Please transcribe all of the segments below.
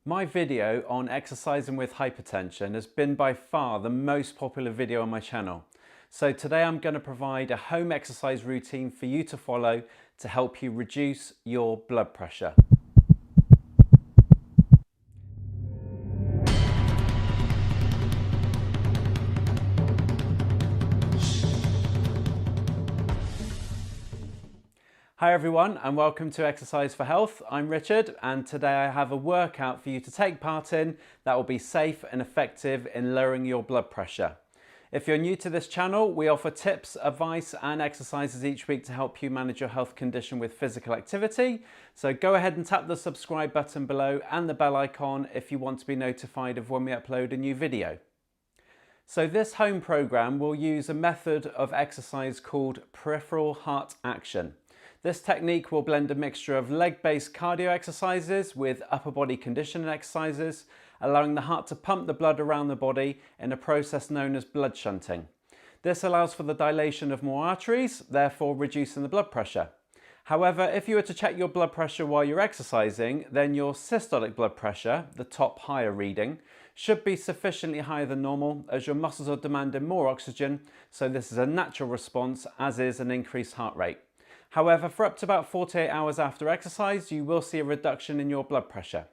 My video on exercising with hypertension has been by far the most popular video on my channel. So today I'm going to provide a home exercise routine for you to follow to help you reduce your blood pressure. Hi everyone and welcome to Exercise for Health. I'm Richard and today I have a workout for you to take part in that will be safe and effective in lowering your blood pressure. If you're new to this channel, we offer tips, advice and exercises each week to help you manage your health condition with physical activity. So go ahead and tap the subscribe button below and the bell icon if you want to be notified of when we upload a new video. So this home program will use a method of exercise called peripheral heart action. This technique will blend a mixture of leg-based cardio exercises with upper body conditioning exercises, allowing the heart to pump the blood around the body in a process known as blood shunting. This allows for the dilation of more arteries, therefore reducing the blood pressure. However, if you were to check your blood pressure while you're exercising, then your systolic blood pressure, the top higher reading, should be sufficiently higher than normal as your muscles are demanding more oxygen, so this is a natural response, as is an increased heart rate. However, for up to about 48 hours after exercise, you will see a reduction in your blood pressure.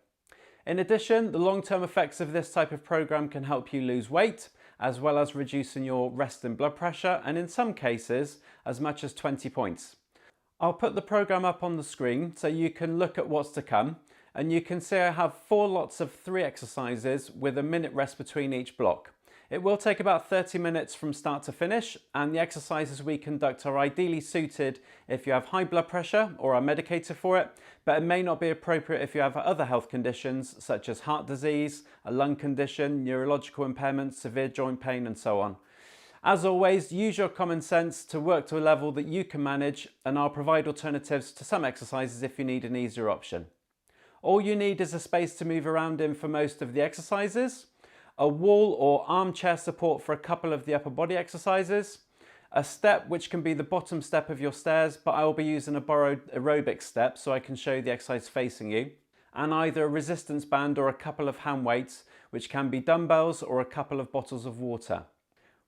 In addition, the long-term effects of this type of program can help you lose weight, as well as reducing your resting blood pressure, and in some cases, as much as 20 points. I'll put the program up on the screen so you can look at what's to come, and you can see I have 4 lots of 3 exercises with a minute rest between each block. It will take about 30 minutes from start to finish, and the exercises we conduct are ideally suited if you have high blood pressure or are medicated for it, but it may not be appropriate if you have other health conditions such as heart disease, a lung condition, neurological impairments, severe joint pain and so on. As always, use your common sense to work to a level that you can manage, and I'll provide alternatives to some exercises if you need an easier option. All you need is a space to move around in for most of the exercises, a wall or armchair support for a couple of the upper body exercises, a step which can be the bottom step of your stairs, but I will be using a borrowed aerobic step so I can show you the exercise facing you, and either a resistance band or a couple of hand weights, which can be dumbbells or a couple of bottles of water.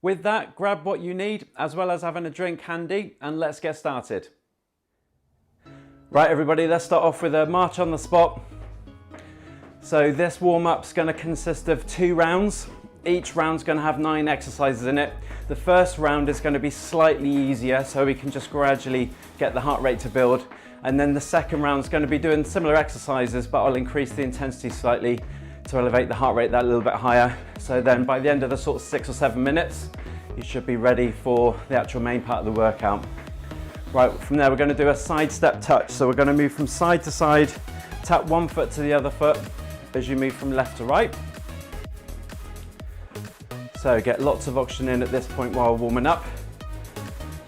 With that, grab what you need as well as having a drink handy, and let's get started. Right everybody, let's start off with a march on the spot. So this warm-up's going to consist of 2 rounds. Each round's going to have 9 exercises in it. The first round is going to be slightly easier, so we can just gradually get the heart rate to build. And then the second round's going to be doing similar exercises, but I'll increase the intensity slightly to elevate the heart rate that little bit higher. So then by the end of the sort of 6 or 7 minutes, you should be ready for the actual main part of the workout. Right, from there we're going to do a side step touch. So we're going to move from side to side, tap one foot to the other foot as you move from left to right. So get lots of oxygen in at this point while warming up.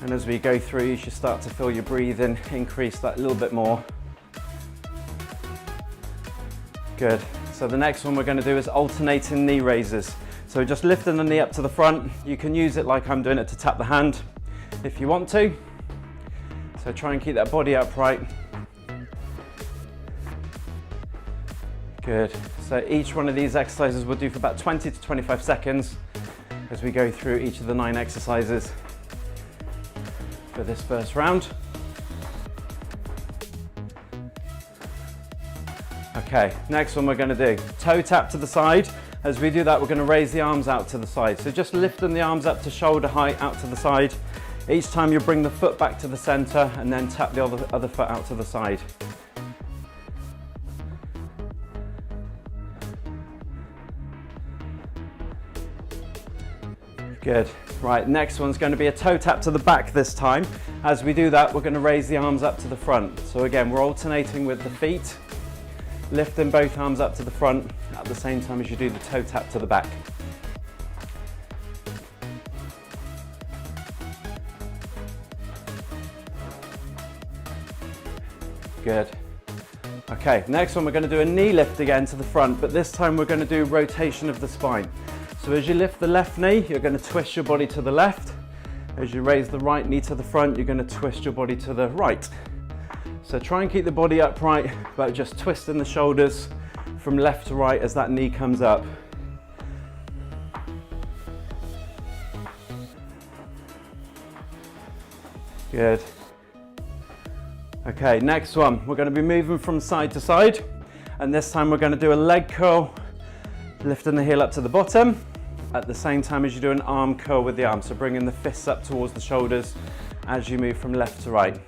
And as we go through, you should start to feel your breathing increase that a little bit more. Good. So the next one we're going to do is alternating knee raises. So just lifting the knee up to the front. You can use it like I'm doing it to tap the hand if you want to. So try and keep that body upright. Good. So each one of these exercises we'll do for about 20 to 25 seconds as we go through each of the 9 exercises for this first round. Okay, next one we're going to do toe tap to the side. As we do that, we're going to raise the arms out to the side. So just lifting the arms up to shoulder height out to the side. Each time you bring the foot back to the center and then tap the other foot out to the side. Good. Right, next one's going to be a toe tap to the back this time. As we do that, we're going to raise the arms up to the front. So again, we're alternating with the feet, lifting both arms up to the front at the same time as you do the toe tap to the back. Good. Okay, next one we're going to do a knee lift again to the front, but this time we're going to do rotation of the spine. So as you lift the left knee, you're going to twist your body to the left. As you raise the right knee to the front, you're going to twist your body to the right. So try and keep the body upright, but just twisting the shoulders from left to right as that knee comes up. Good. Okay, next one. We're going to be moving from side to side, and this time we're going to do a leg curl, lifting the heel up to the bottom, at the same time as you do an arm curl with the arm. So bringing the fists up towards the shoulders as you move from left to right.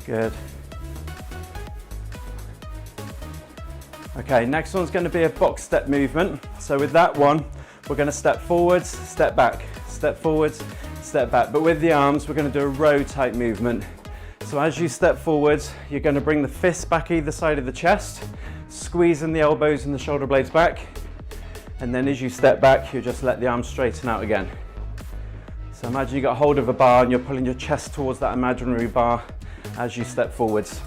Good. Okay, next one's going to be a box step movement. So with that one, we're going to step forwards, step back, step forwards, step back. But with the arms, we're going to do a row type movement. So as you step forwards, you're going to bring the fists back either side of the chest, squeezing the elbows and the shoulder blades back. And then as you step back, you just let the arms straighten out again. So imagine you got hold of a bar and you're pulling your chest towards that imaginary bar as you step forwards.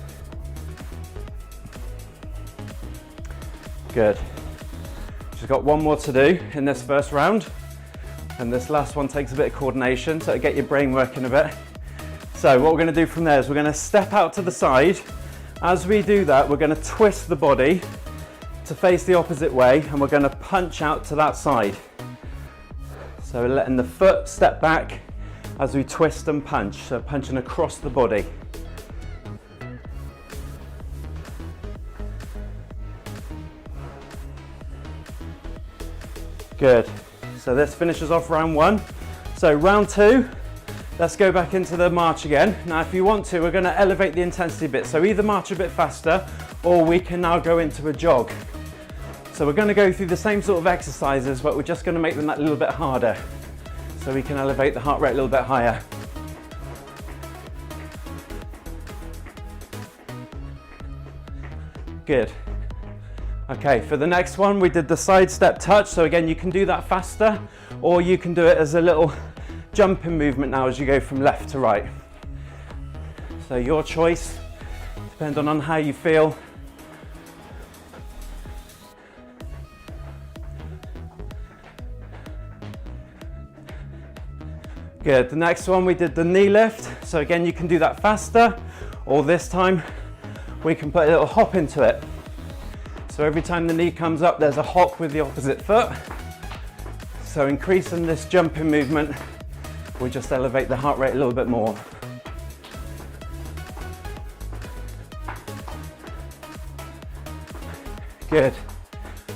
Good. Just got one more to do in this first round, and this last one takes a bit of coordination, so get your brain working a bit. So what we're going to do from there is we're going to step out to the side. As we do that, we're going to twist the body to face the opposite way, and we're going to punch out to that side. So we're letting the foot step back as we twist and punch, so punching across the body. Good. So this finishes off round one. So round two, let's go back into the march again. Now if you want to, we're going to elevate the intensity a bit. So either march a bit faster, or we can now go into a jog. So we're going to go through the same sort of exercises, but we're just going to make them that little bit harder, so we can elevate the heart rate a little bit higher. Good. Okay, for the next one, we did the side step touch. So again, you can do that faster, or you can do it as a little jumping movement now as you go from left to right. So your choice, depending on how you feel. Good, the next one we did the knee lift. So again, you can do that faster, or this time we can put a little hop into it. So every time the knee comes up, there's a hop with the opposite foot. So increasing this jumping movement will just elevate the heart rate a little bit more. Good.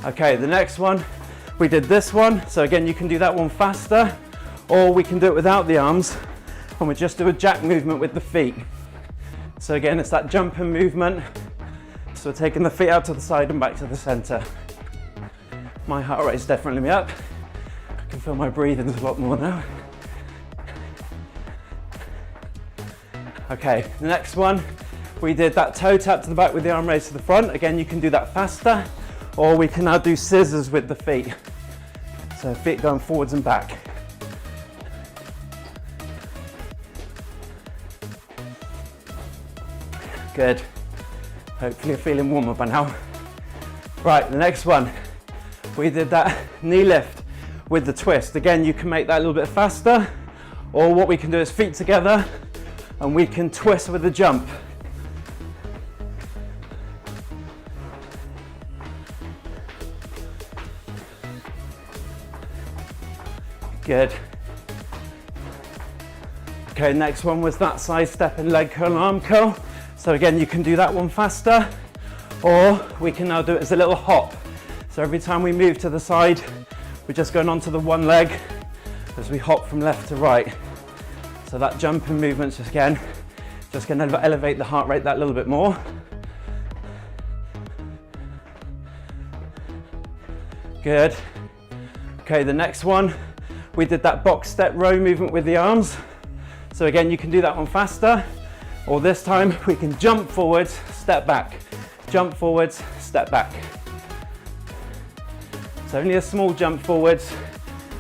Okay, the next one, we did this one. So again, you can do that one faster, or we can do it without the arms, and we just do a jack movement with the feet. So again, it's that jumping movement. So we're taking the feet out to the side and back to the center. My heart rate is definitely up. I can feel my breathing a lot more now. Okay, the next one, we did that toe tap to the back with the arm raised to the front. Again, you can do that faster, or we can now do scissors with the feet. So feet going forwards and back. Good. Hopefully you're feeling warmer by now. Right, the next one, we did that knee lift with the twist. Again, you can make that a little bit faster, or what we can do is feet together and we can twist with a jump. Good. Okay, next one was that side step and leg curl and arm curl. So again, you can do that one faster, or we can now do it as a little hop. So every time we move to the side, we're just going onto the one leg as we hop from left to right. So that jumping movement's just again, just going to elevate the heart rate that little bit more. Good. Okay, the next one, we did that box step row movement with the arms. So again, you can do that one faster, or this time we can jump forwards, step back, jump forwards, step back. So only a small jump forwards.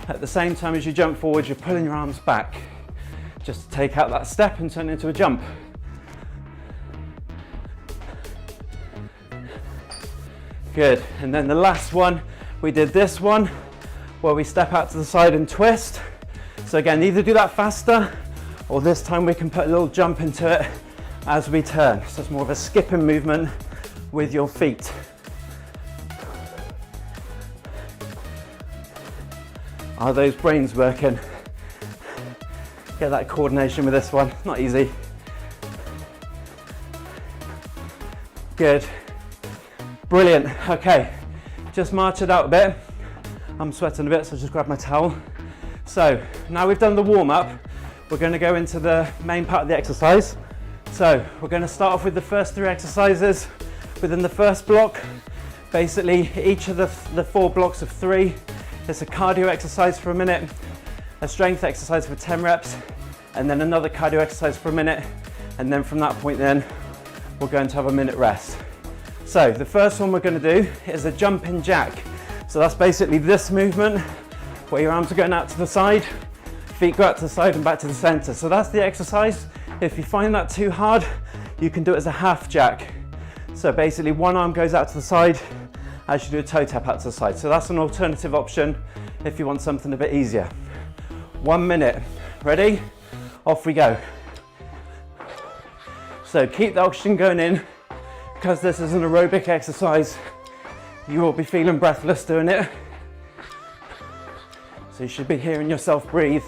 At the same time as you jump forwards, you're pulling your arms back, just to take out that step and turn it into a jump. Good, and then the last one, we did this one, where we step out to the side and twist. So again, either do that faster, or this time we can put a little jump into it as we turn. So it's more of a skipping movement with your feet. Are those brains working? Get that coordination with this one, not easy. Good, brilliant. Okay, just march it out a bit. I'm sweating a bit, so just grab my towel. So now we've done the warm up, we're going to go into the main part of the exercise. So we're going to start off with the first 3 exercises within the first block. Basically, each of the 4 blocks of 3, it's a cardio exercise for a minute, a strength exercise for 10 reps, and then another cardio exercise for a minute. And then from that point then, we're going to have a minute rest. So the first one we're going to do is a jumping jack. So that's basically this movement where your arms are going out to the side, feet go out to the side and back to the center. So that's the exercise. If you find that too hard, you can do it as a half jack. So basically one arm goes out to the side as you do a toe tap out to the side. So that's an alternative option if you want something a bit easier. 1 minute, ready? Off we go. So keep the oxygen going in, because this is an aerobic exercise. You will be feeling breathless doing it. So you should be hearing yourself breathe.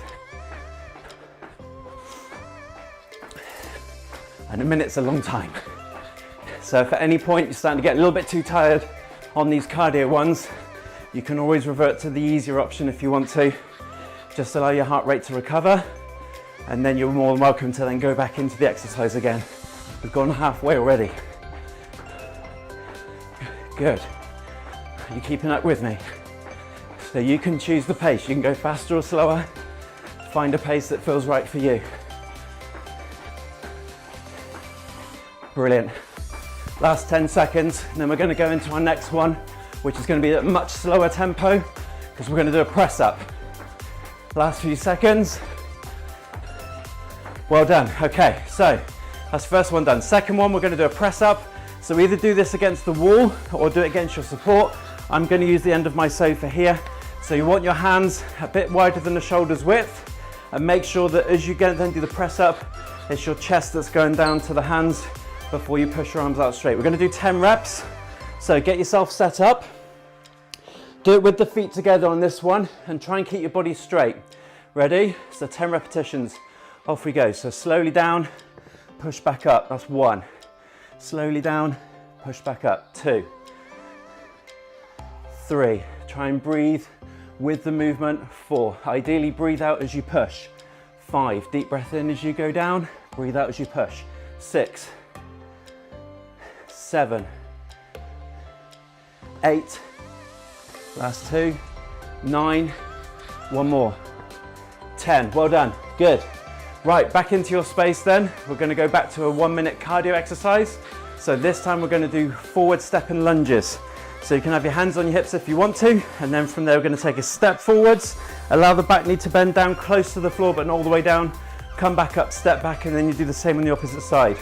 And a minute's a long time. So if at any point you're starting to get a little bit too tired on these cardio ones, you can always revert to the easier option if you want to. Just allow your heart rate to recover, and then you're more than welcome to then go back into the exercise again. We've gone halfway already. Good. Are you keeping up with me? So you can choose the pace. You can go faster or slower. Find a pace that feels right for you. Brilliant. Last 10 seconds, and then we're going to go into our next one, which is going to be at a much slower tempo, because we're going to do a press up. Last few seconds. Well done. Okay, so that's the first one done. Second one, we're going to do a press up. So either do this against the wall or do it against your support. I'm going to use the end of my sofa here. So you want your hands a bit wider than the shoulders width, and make sure that as you then do the press up, it's your chest that's going down to the hands before you push your arms out straight. We're going to do 10 reps. So get yourself set up. Do it with the feet together on this one, and try and keep your body straight. Ready? So 10 repetitions. Off we go. So slowly down, push back up. That's 1. Slowly down, push back up. 2. 3. Try and breathe with the movement. 4. Ideally breathe out as you push. 5. Deep breath in as you go down, breathe out as you push. 6. 7. 8. Last 2. 9. One more. 10. Well done. Good. Right, back into your space then. We're going to go back to a 1 minute cardio exercise. So this time we're going to do forward step and lunges. So you can have your hands on your hips if you want to, and then from there we're going to take a step forwards. Allow the back knee to bend down close to the floor but not all the way down. Come back up, step back, and then you do the same on the opposite side.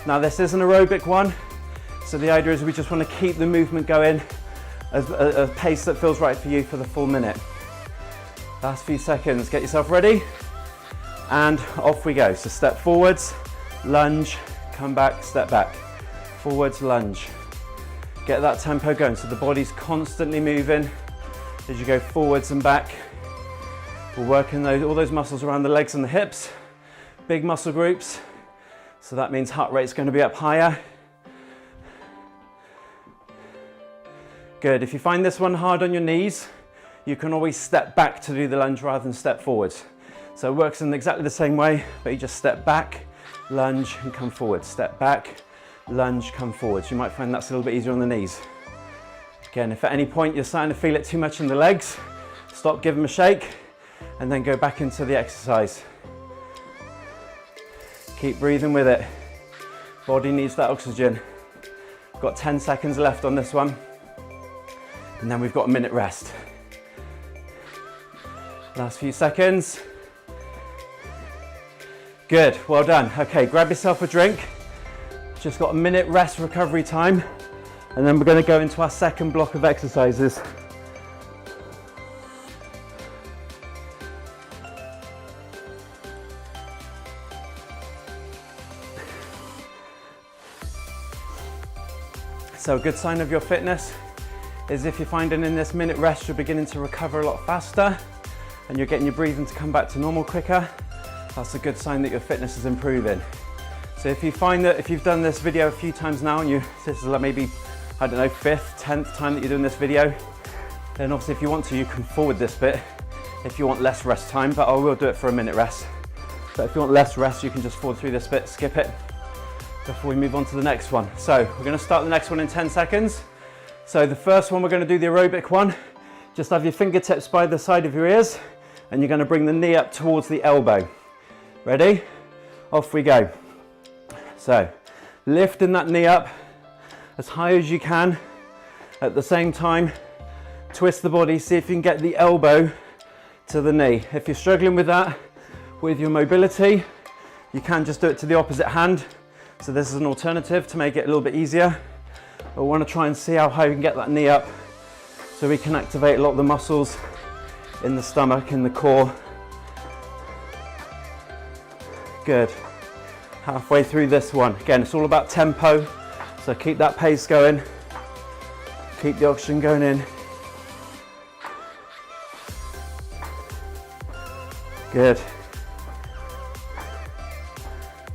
Now this is an aerobic one, so the idea is we just want to keep the movement going at a pace that feels right for you for the full minute. Last few seconds, get yourself ready, and off we go. So step forwards, lunge, come back, step back, forwards, lunge. Get that tempo going so the body's constantly moving as you go forwards and back. We're working all those muscles around the legs and the hips, big muscle groups. So that means heart rate's going to be up higher. Good. If you find this one hard on your knees, you can always step back to do the lunge rather than step forwards. So it works in exactly the same way, but you just step back, lunge, and come forward. Step back, lunge, come forwards. You might find that's a little bit easier on the knees. Again, if at any point you're starting to feel it too much in the legs, stop, give them a shake, and then go back into the exercise. Keep breathing with it. Body needs that oxygen. Got 10 seconds left on this one, and then we've got a minute rest. Last few seconds. Good, well done. Okay, grab yourself a drink. Just got a minute rest recovery time, and then we're going to go into our second block of exercises. So a good sign of your fitness is if you're finding in this minute rest you're beginning to recover a lot faster and you're getting your breathing to come back to normal quicker, that's a good sign that your fitness is improving. So if you find that if you've done this video a few times now and this is like maybe, I don't know, 5th, 10th time that you're doing this video, then obviously if you want to, you can forward this bit if you want less rest time, but I will do it for a minute rest. But if you want less rest, you can just forward through this bit, skip it, before we move on to the next one. So we're gonna start the next one in 10 seconds. So the first one, we're gonna do the aerobic one. Just have your fingertips by the side of your ears and you're gonna bring the knee up towards the elbow. Ready? Off we go. So lifting that knee up as high as you can. At the same time, twist the body, see if you can get the elbow to the knee. If you're struggling with that, with your mobility, you can just do it to the opposite hand. So this is an alternative to make it a little bit easier. But we want to try and see how high we can get that knee up so we can activate a lot of the muscles in the stomach, in the core. Good. Halfway through this one. Again, it's all about tempo, so keep that pace going. Keep the oxygen going in. Good.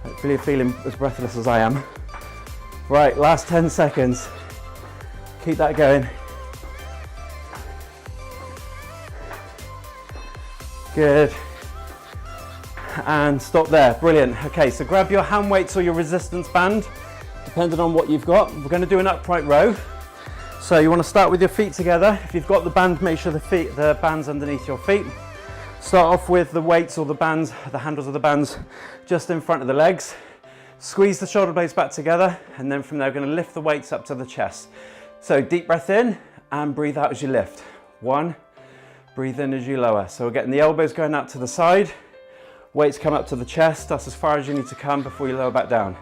Hopefully you're feeling as breathless as I am. Right, last 10 seconds. Keep that going. Good. And stop there, brilliant. Okay, so grab your hand weights or your resistance band, depending on what you've got. We're gonna do an upright row. So you wanna start with your feet together. If you've got the band, make sure the band's underneath your feet. Start off with the weights or the bands, the handles of the bands, just in front of the legs. Squeeze the shoulder blades back together, and then from there, we're gonna lift the weights up to the chest. So deep breath in and breathe out as you lift. 1, breathe in as you lower. So we're getting the elbows going out to the side, weights come up to the chest, that's as far as you need to come before you lower back down.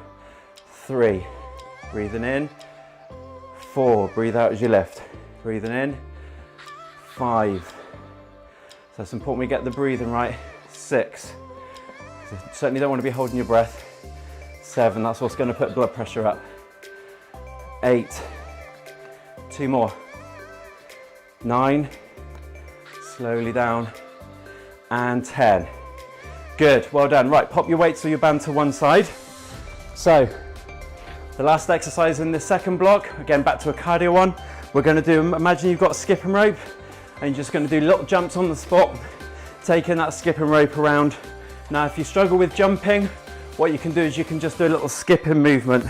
3, breathing in. 4, breathe out as you lift. Breathing in. 5. So it's important we get the breathing right. 6. So certainly don't want to be holding your breath. 7, that's what's going to put blood pressure up. 8. 2 more. 9. Slowly down. And 10. Good, well done. Right, pop your weights or your band to one side. So, the last exercise in this second block, again back to a cardio one. We're going to do, imagine you've got a skipping rope and you're just going to do little jumps on the spot, taking that skipping rope around. Now if you struggle with jumping, what you can do is you can just do a little skipping movement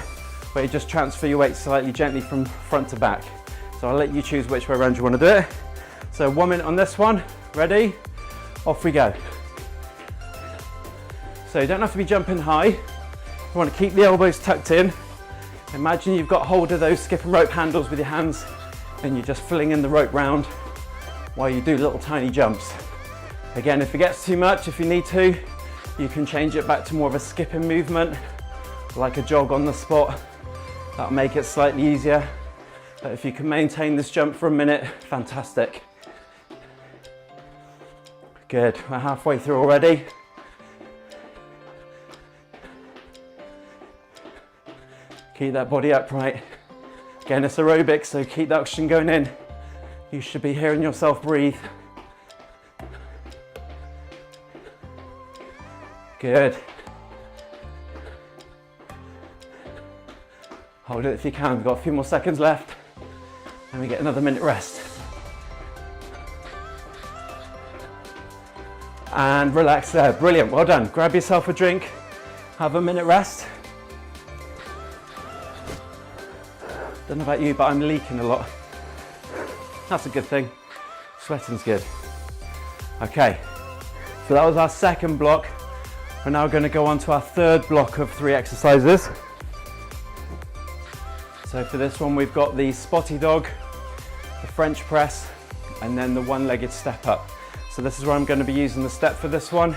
where you just transfer your weight slightly gently from front to back. So I'll let you choose which way around you want to do it. So 1 minute on this one, ready? Off we go. So you don't have to be jumping high. You want to keep the elbows tucked in. Imagine you've got hold of those skipping rope handles with your hands and you're just flinging the rope round while you do little tiny jumps. Again, if it gets too much, if you need to, you can change it back to more of a skipping movement, like a jog on the spot. That'll make it slightly easier. But if you can maintain this jump for a minute, fantastic. Good, we're halfway through already. Keep that body upright. Again, it's aerobic, so keep that oxygen going in. You should be hearing yourself breathe. Good. Hold it if you can. We've got a few more seconds left. And we get another minute rest. And relax there. Brilliant. Well done. Grab yourself a drink. Have a minute rest. Don't know about you, but I'm leaking a lot. That's a good thing. Sweating's good. Okay, so that was our second block. We're now going to go on to our third block of 3 exercises. So for this one, we've got the spotty dog, the French press, and then the one-legged step up. So this is where I'm going to be using the step for this one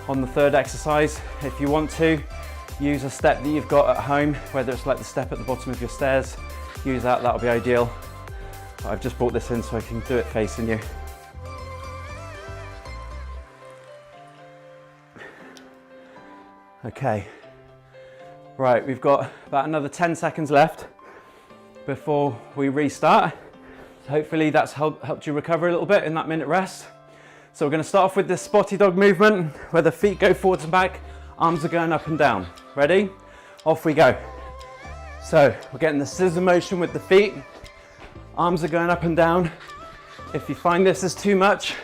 on the third exercise. If you want to, use a step that you've got at home, whether it's like the step at the bottom of your stairs, use that, that'll be ideal. But I've just brought this in so I can do it facing you. Okay, right, we've got about another 10 seconds left. before we restart. Hopefully that's helped you recover a little bit in that minute rest. So we're going to start off with this spotty dog movement where the feet go forwards and back, arms are going up and down. Ready? Off we go. So we're getting the scissor motion with the feet, arms are going up and down. If you find this is too much,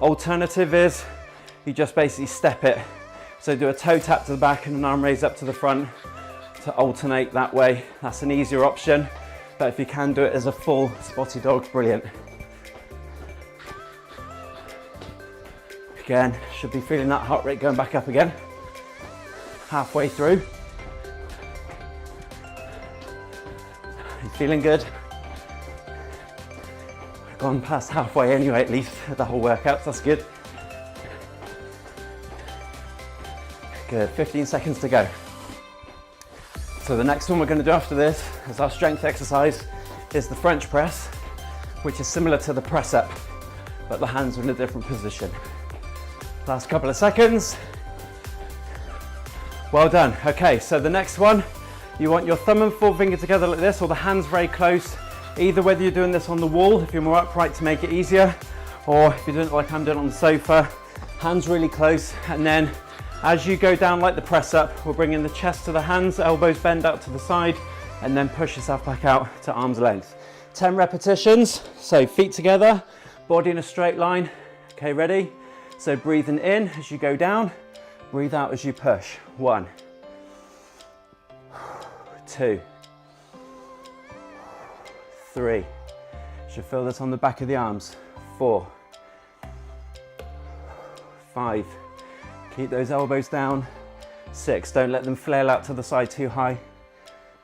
alternative is you just basically step it. So do a toe tap to the back and an arm raise up to the front to alternate that way. That's an easier option, but if you can do it as a full spotty dog, brilliant. Again, should be feeling that heart rate going back up again. Halfway through. You feeling good? I've gone past halfway anyway, at least, the whole workout, so that's good. Good, 15 seconds to go. So the next one we're going to do after this is our strength exercise, is the French press, which is similar to the press up, but the hands are in a different position. Last couple of seconds. Well done. Okay, so the next one, you want your thumb and forefinger together like this, or the hands very close. Either whether you're doing this on the wall, if you're more upright to make it easier, or if you're doing it like I'm doing on the sofa, hands really close. And then as you go down like the press up, we're bringing the chest to the hands, elbows bend out to the side, and then push yourself back out to arm's length. 10 repetitions, so feet together, body in a straight line. Okay, ready? So breathing in as you go down, breathe out as you push. 1, 2, 3. Should feel this on the back of the arms. 4, 5. Keep those elbows down. 6, don't let them flail out to the side too high.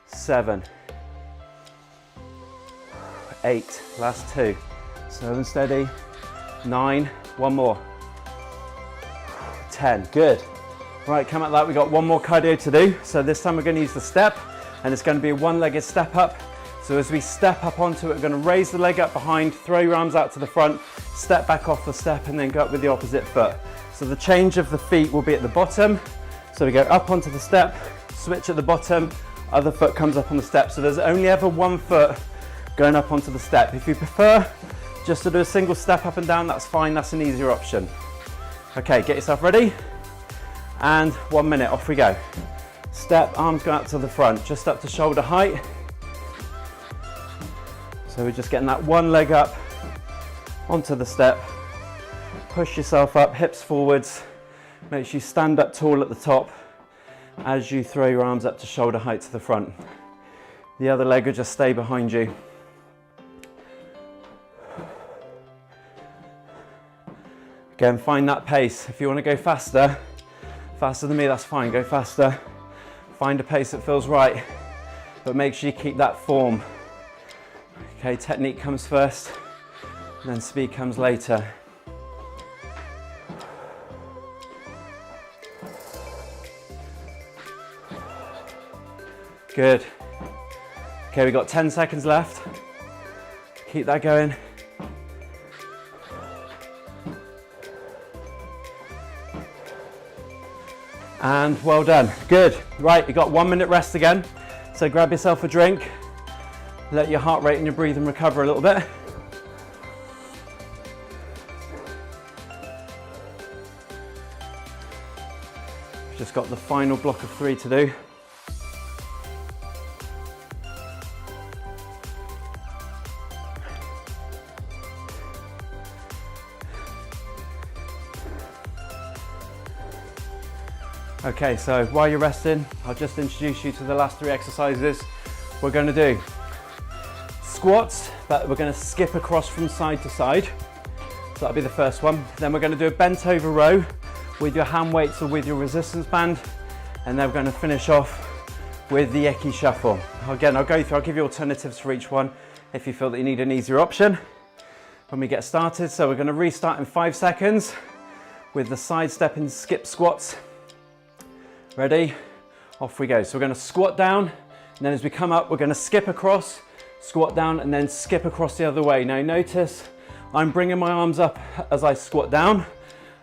7, 8, last 2. Slow and steady. 9, one more. 10, good. Right, come at that, we got one more cardio to do. So this time we're going to use the step, and it's going to be a one-legged step up. So as we step up onto it, we're going to raise the leg up behind, throw your arms out to the front, step back off the step, and then go up with the opposite foot. So the change of the feet will be at the bottom. So we go up onto the step, switch at the bottom, other foot comes up on the step. So there's only ever one foot going up onto the step. If you prefer just to do a single step up and down, that's fine, that's an easier option. Okay, get yourself ready, and 1 minute, off we go. Step, arms go out to the front, just up to shoulder height. So we're just getting that one leg up onto the step. Push yourself up, hips forwards. Make sure you stand up tall at the top as you throw your arms up to shoulder height to the front. The other leg will just stay behind you. Again, find that pace. If you want to go faster than me, that's fine, go faster. Find a pace that feels right, but make sure you keep that form. Okay, technique comes first, and then speed comes later. Good. Okay, we've got 10 seconds left. Keep that going. And well done, good. Right, you got 1 minute rest again. So grab yourself a drink, let your heart rate and your breathing recover a little bit. Just got the final block of 3 to do. Okay, so while you're resting, I'll just introduce you to the last 3 exercises we're going to do. Squats, but we're going to skip across from side to side. So that'll be the first one. Then we're going to do a bent over row with your hand weights or with your resistance band. And then we're going to finish off with the Eki shuffle. Again, I'll give you alternatives for each one if you feel that you need an easier option when we get started. So we're going to restart in 5 seconds with the side step and skip squats. Ready? Off we go. So we're going to squat down, and then as we come up, we're going to skip across, squat down, and then skip across the other way. Now notice I'm bringing my arms up as I squat down,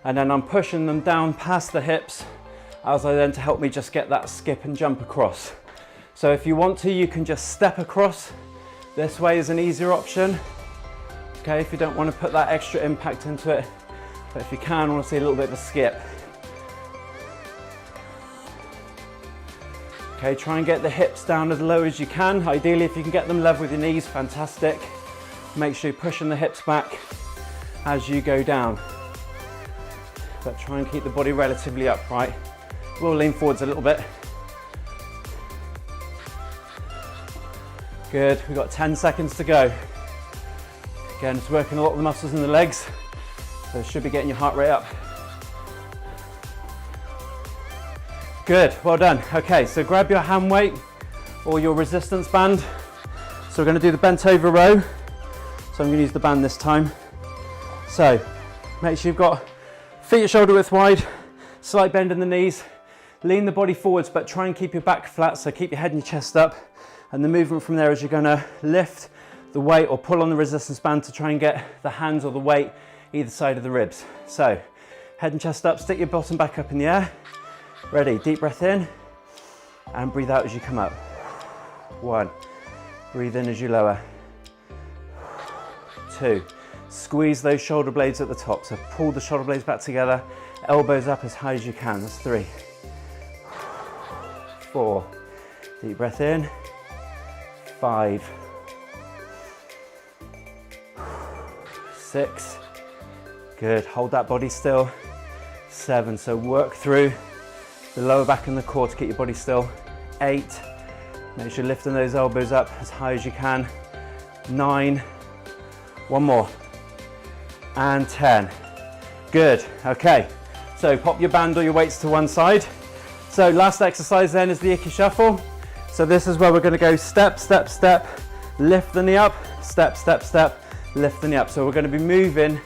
and then I'm pushing them down past the hips as I then to help me just get that skip and jump across. So if you want to, you can just step across This way is an easier option. Okay, if you don't want to put that extra impact into it, but if you can, I want to see a little bit of a skip. Okay, try and get the hips down as low as you can. Ideally, if you can get them level with your knees, fantastic. Make sure you're pushing the hips back as you go down. But try and keep the body relatively upright. We'll lean forwards a little bit. Good, we've got 10 seconds to go. Again, it's working a lot of the muscles in the legs, so it should be getting your heart rate up. Good, well done. Okay, so grab your hand weight or your resistance band. So we're going to do the bent over row. So I'm going to use the band this time. So make sure you've got feet shoulder width wide, slight bend in the knees, lean the body forwards, but try and keep your back flat, so keep your head and your chest up. And the movement from there is you're going to lift the weight or pull on the resistance band to try and get the hands or the weight either side of the ribs. So head and chest up, stick your bottom back up in the air. Ready, deep breath in and breathe out as you come up. 1, breathe in as you lower. 2, squeeze those shoulder blades at the top, so pull the shoulder blades back together, elbows up as high as you can. That's 3, 4, deep breath in, 5, 6, good, hold that body still, 7, so work through the lower back and the core to keep your body still, 8, make sure you're lifting those elbows up as high as you can, 9, one more, and 10, good, okay, so pop your band or your weights to one side. So last exercise then is the Icky Shuffle. So this is where we're going to go step, step, step, lift the knee up, step, step, step, lift the knee up. So we're going to be moving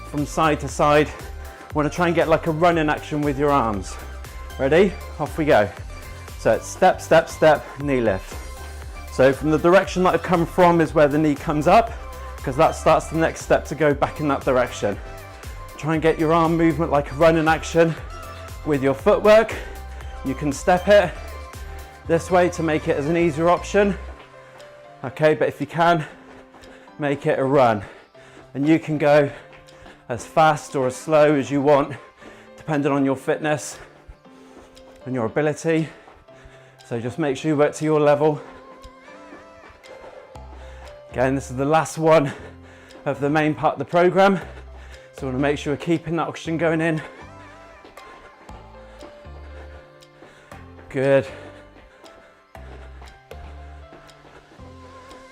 from side to side. We want to try and get like a running action with your arms. Ready? Off we go. So it's step, step, step, knee lift. So from the direction that I've come from is where the knee comes up, because that starts the next step to go back in that direction. Try and get your arm movement like a running action with your footwork. You can step it this way to make it as an easier option. Okay, but if you can, make it a run. And you can go as fast or as slow as you want, depending on your fitness and your ability. So just make sure you work to your level. Again, this is the last one of the main part of the program. So we want to make sure we're keeping that oxygen going in. Good.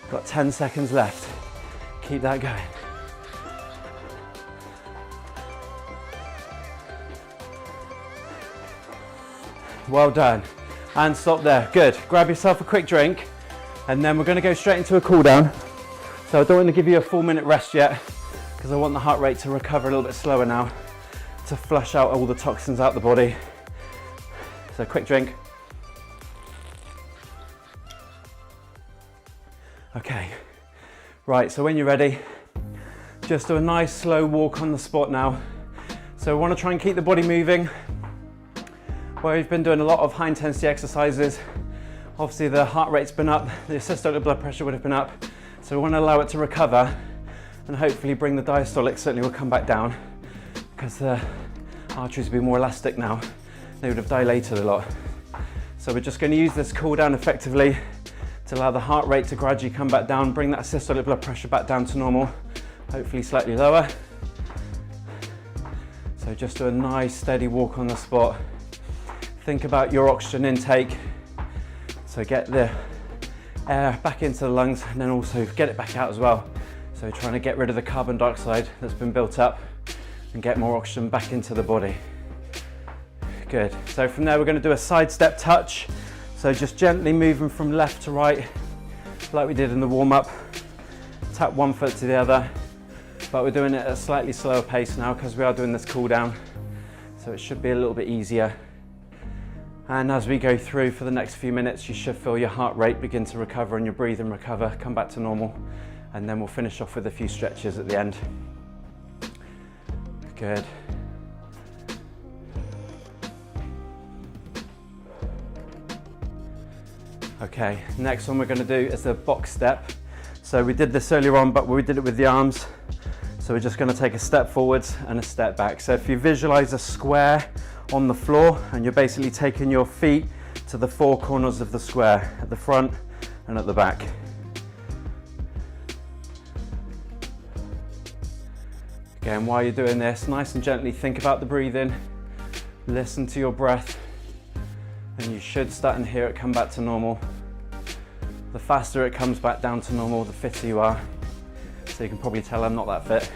Got 10 seconds left. Keep that going. Well done. And stop there. Good. Grab yourself a quick drink and then we're going to go straight into a cool down. So I don't want to give you a full minute rest yet because I want the heart rate to recover a little bit slower now to flush out all the toxins out the body. So quick drink. Okay, right, so when you're ready, just do a nice slow walk on the spot now. So we want to try and keep the body moving. Where we've been doing a lot of high intensity exercises, obviously the heart rate's been up, the systolic blood pressure would have been up, so we want to allow it to recover and hopefully bring the diastolic, certainly will come back down because the arteries will be more elastic now. They would have dilated a lot. So we're just going to use this cool down effectively to allow the heart rate to gradually come back down, bring that systolic blood pressure back down to normal, hopefully slightly lower. So just do a nice steady walk on the spot. Think about your oxygen intake. So get the air back into the lungs and then also get it back out as well. So trying to get rid of the carbon dioxide that's been built up and get more oxygen back into the body. Good. So from there we're going to do a side step touch. So just gently moving from left to right, like we did in the warm-up. Tap one foot to the other, but we're doing it at a slightly slower pace now because we are doing this cool down. So it should be a little bit easier. And as we go through for the next few minutes, you should feel your heart rate begin to recover and your breathing recover, come back to normal. And then we'll finish off with a few stretches at the end. Good. Okay, next one we're going to do is a box step. So we did this earlier on, but we did it with the arms. So we're just going to take a step forwards and a step back. So if you visualize a square on the floor, and you're basically taking your feet to the four corners of the square, at the front and at the back. Again, while you're doing this, nice and gently think about the breathing, listen to your breath, and you should start and hear it come back to normal. The faster it comes back down to normal, the fitter you are. So you can probably tell I'm not that fit.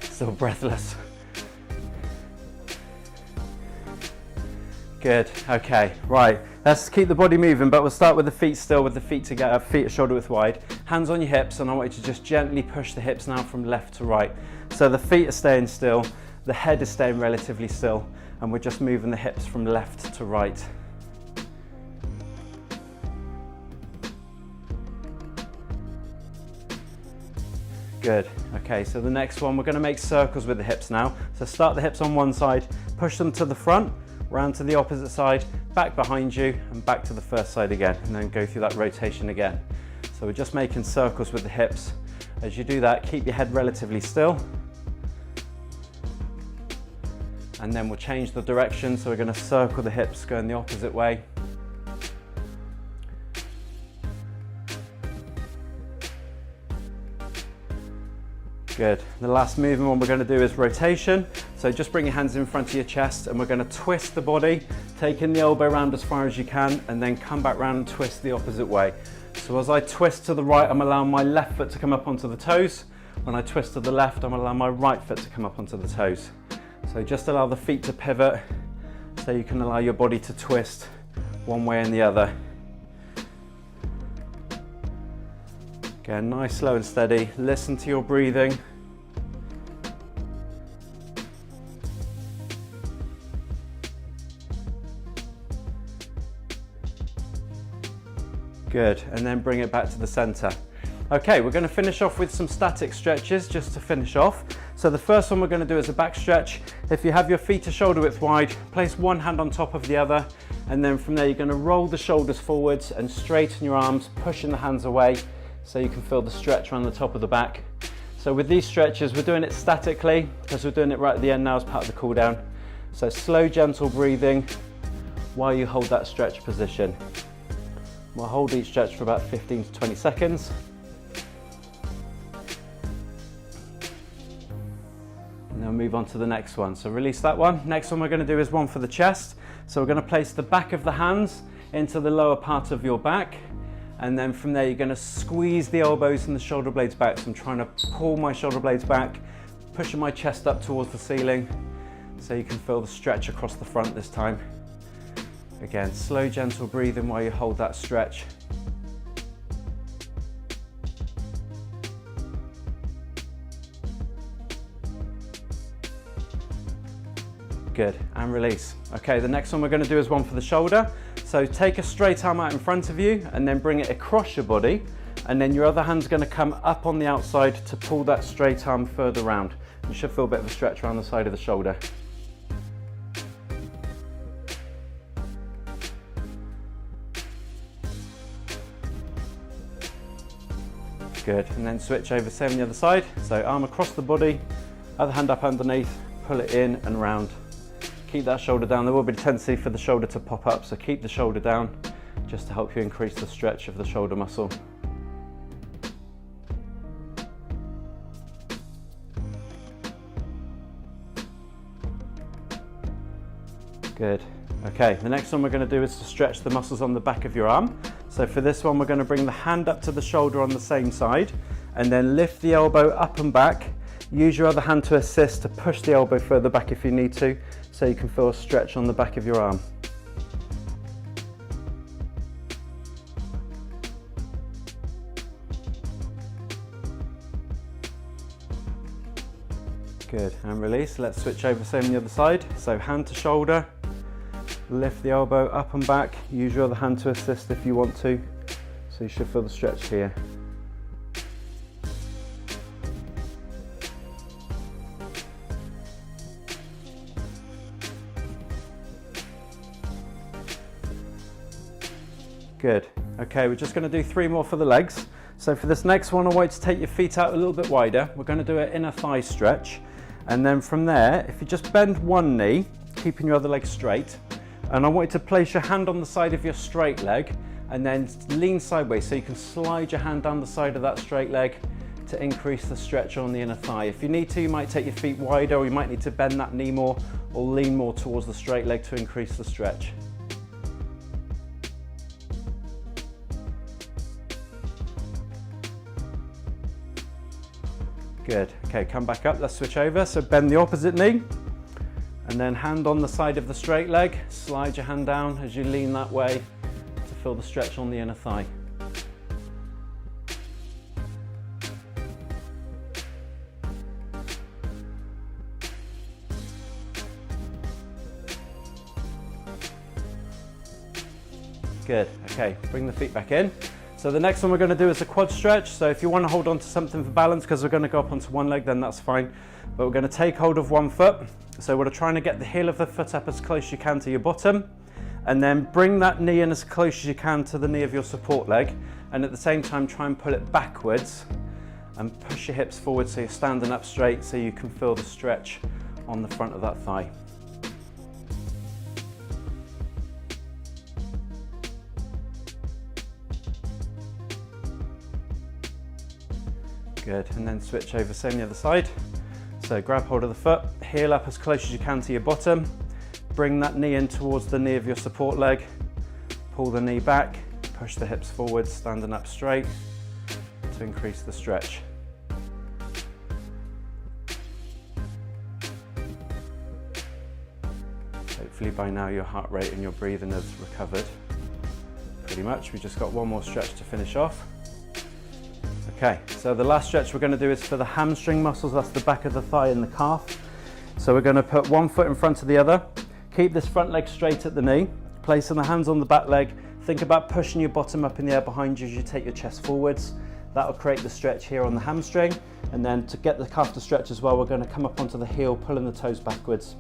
Still breathless. Good, okay, right. Let's keep the body moving, but we'll start with the feet still, with the feet together, feet shoulder width wide. Hands on your hips, and I want you to just gently push the hips now from left to right. So the feet are staying still, the head is staying relatively still, and we're just moving the hips from left to right. Good, okay, so the next one, we're gonna make circles with the hips now. So start the hips on one side, push them to the front, round to the opposite side, back behind you, and back to the first side again, and then go through that rotation again. So we're just making circles with the hips. As you do that, keep your head relatively still. And then we'll change the direction, so we're going to circle the hips going the opposite way. Good. The last movement one we're going to do is rotation. So just bring your hands in front of your chest, and we're going to twist the body, taking the elbow round as far as you can, and then come back round and twist the opposite way. So as I twist to the right, I'm allowing my left foot to come up onto the toes. When I twist to the left, I'm allowing my right foot to come up onto the toes. So just allow the feet to pivot, so you can allow your body to twist one way and the other. Again, nice, slow and steady. Listen to your breathing. Good, and then bring it back to the center. Okay, we're going to finish off with some static stretches just to finish off. So the first one we're going to do is a back stretch. If you have your feet to shoulder width wide, place one hand on top of the other, and then from there you're going to roll the shoulders forwards and straighten your arms, pushing the hands away so you can feel the stretch around the top of the back. So with these stretches, we're doing it statically because we're doing it right at the end now as part of the cool down. So slow, gentle breathing while you hold that stretch position. We'll hold each stretch for about 15 to 20 seconds. And then move on to the next one. So release that one. Next one we're going to do is one for the chest. So we're going to place the back of the hands into the lower part of your back. And then from there, you're going to squeeze the elbows and the shoulder blades back. So I'm trying to pull my shoulder blades back, pushing my chest up towards the ceiling so you can feel the stretch across the front this time. Again, slow, gentle breathing while you hold that stretch. Good, and release. Okay, the next one we're going to do is one for the shoulder. So take a straight arm out in front of you and then bring it across your body, and then your other hand's going to come up on the outside to pull that straight arm further round. You should feel a bit of a stretch around the side of the shoulder. Good, and then switch over, same on the other side. So arm across the body, other hand up underneath, pull it in and round. Keep that shoulder down. There will be a tendency for the shoulder to pop up, so keep the shoulder down just to help you increase the stretch of the shoulder muscle. Good. Okay, the next one we're going to do is to stretch the muscles on the back of your arm. So for this one, we're going to bring the hand up to the shoulder on the same side and then lift the elbow up and back. Use your other hand to assist to push the elbow further back if you need to, so you can feel a stretch on the back of your arm. Good, and release. Let's switch over, same on the other side. So hand to shoulder, lift the elbow up and back. Use your other hand to assist if you want to, so you should feel the stretch here. Good. Okay, we're just going to do 3 more for the legs. So for this next one, I want you to take your feet out a little bit wider. We're going to do an inner thigh stretch. And then from there, if you just bend one knee, keeping your other leg straight, and I want you to place your hand on the side of your straight leg and then lean sideways so you can slide your hand down the side of that straight leg to increase the stretch on the inner thigh. If you need to, you might take your feet wider, or you might need to bend that knee more or lean more towards the straight leg to increase the stretch. Good. Okay, come back up. Let's switch over. So bend the opposite knee and then hand on the side of the straight leg. Slide your hand down as you lean that way to feel the stretch on the inner thigh. Good. Okay, bring the feet back in. So the next one we're going to do is a quad stretch. So if you want to hold on to something for balance, because we're going to go up onto one leg, then that's fine. But we're going to take hold of one foot. So we're trying to get the heel of the foot up as close as you can to your bottom, and then bring that knee in as close as you can to the knee of your support leg. And at the same time, try and pull it backwards and push your hips forward so you're standing up straight so you can feel the stretch on the front of that thigh. Good, and then switch over, same the other side. So grab hold of the foot, heel up as close as you can to your bottom, bring that knee in towards the knee of your support leg, pull the knee back, push the hips forward, standing up straight to increase the stretch. Hopefully by now your heart rate and your breathing has recovered pretty much. We've just got one more stretch to finish off. Okay, so the last stretch we're going to do is for the hamstring muscles. That's the back of the thigh and the calf. So we're going to put one foot in front of the other. Keep this front leg straight at the knee. Placing the hands on the back leg. Think about pushing your bottom up in the air behind you as you take your chest forwards. That will create the stretch here on the hamstring. And then to get the calf to stretch as well, we're going to come up onto the heel, pulling the toes backwards.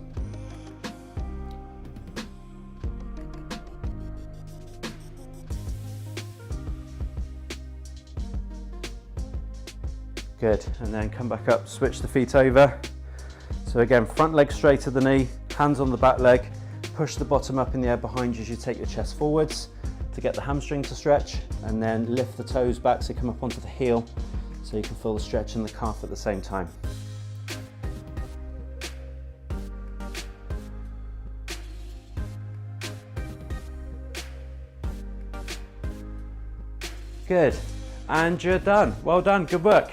Good, and then come back up, switch the feet over. So again, front leg straight to the knee, hands on the back leg, push the bottom up in the air behind you as you take your chest forwards to get the hamstring to stretch, and then lift the toes back so you come up onto the heel so you can feel the stretch in the calf at the same time. Good, and you're done. Well done, good work.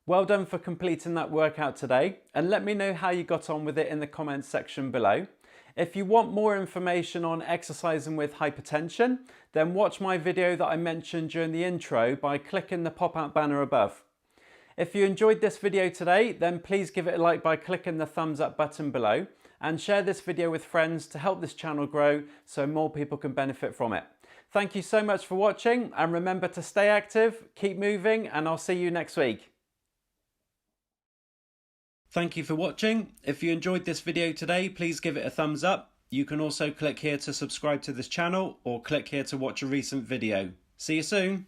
Well done for completing that workout today, and let me know how you got on with it in the comments section below. If you want more information on exercising with hypertension, then watch my video that I mentioned during the intro by clicking the pop-out banner above. If you enjoyed this video today, then please give it a like by clicking the thumbs up button below, and share this video with friends to help this channel grow so more people can benefit from it. Thank you so much for watching, and remember to stay active, keep moving, and I'll see you next week. Thank you for watching. If you enjoyed this video today, please give it a thumbs up. You can also click here to subscribe to this channel, or click here to watch a recent video. See you soon.